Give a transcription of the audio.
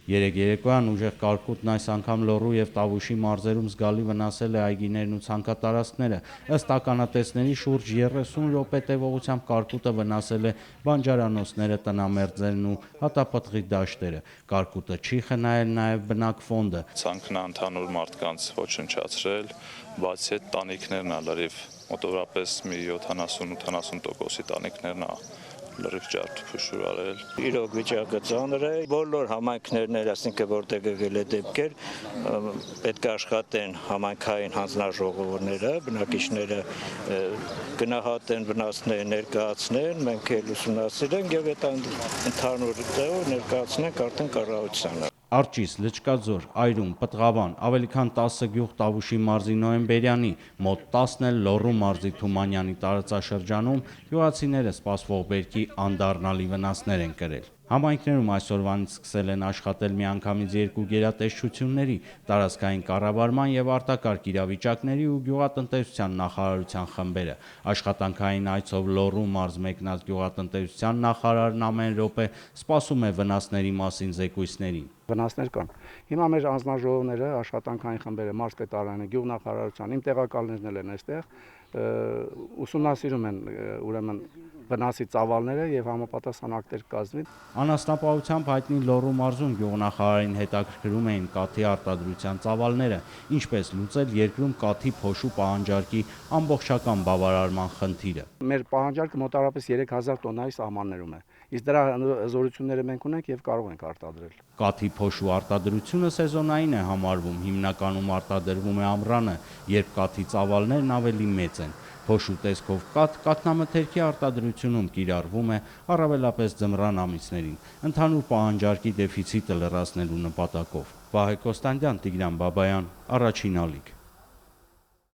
Երեկ երեկոյան ուժեղ կարկուտն այս անգամ Լոռու և Տավուշի մարզերում զգալի վնասել է այգիներն ու ցանկատարածքները։ Ըստ ականատեսների, շուրջ 30 րոպե տևողությամբ կարկուտը վնասել է բանջարանոցները, տնամերձերն ու հատապտղի դաշտերը։ Կարկուտը չի խնայել նաև բնակֆոնդը։ Ցանքն ընդհանուր մարդկանց ոչնչացրել, բացի այդ տանիքներն է լրիվ մոտավորապես մի 70-80%-ի տանիքներն է լրիվ ջարդփշուր արել։ Իրոք վիճակը ծանր է, բոլոր համայնքներն, այսինքն որտեղ եղել է դեպքեր, պետք է աշխատեն համայնքային հանձնաժողովները, բնակիչները գնահատեն վնասները, ներկայացնեն, մենք էլ ուսումնասիրենք եւ այդ ընդհանուր տեղով ներկայացնենք արդեն կառավարությանը։ Արջիս, Լճկաձոր, Այրում, Պտղավան, ավելի քան 10 գյուղ Տավուշի մարզի Նոյեմբերյանի, մոտ 10 էլ Լոռու մարզի Թումանյանի տարածաշրջանում գյուղացիները սպասվող բերքի անդառնալի վնասներ են կրել։ Համայնքներում այսօրվանից սկսել են աշխատել միանգամից 2 գերատեսչությունների, տարածքային կառավարման և արտակարգ իրավիճակների ու գյուղատնտեսության նախարարության խմբերը։ Աշխատանքային այցով Լոռու մարզ մեկնած գյուղատնտեսության նախարարն ամեն րոպե սպասում է վնասների մասին զեկույցներին։ Վնասներ կան։ Հիմա մեր անձնաժողովները, աշխատանքային խմբերը, մարզպետարանը, գյուղնախարարության, իմ տեղակալներն են այստեղ, ուսումնասիրում են ուրեմն վնասի ծավալները եւ համապատասխան ակտեր կազմվի։ Անասնապահությամբ հայտնի Լոռու մարզում գյուղնախարարին հետաքրքրում էին կաթի արտադրության ծավալները, ինչպես լուծել երկրում կաթի փոշու պահանջարկի ամբողջական բավարարման խնդիրը։ Մեր պահանջարկը մոտավորապես 3000 տոննայի սահմաններում է, իսկ դրա հզորությունները մենք ունենք եւ կարող ենք արտադրել։ Կաթի փոշու արտադրությունը սեզոնային է համարվում, հիմնականում արտադրվում է ամռանը, երբ կաթի ծավալներն ավելի մեծ են։ Փոշու տեսքով կաթնամթերքի արտադրությունում կիրառվում է առավելապես ձմռան ամիսներին, ընդհանուր պահանջարկի դեֆիցիտը լրացնելու նպատակով։ Վահե Կոստանդյան, Տիգրան Բաբայան, Առաջին ալիք։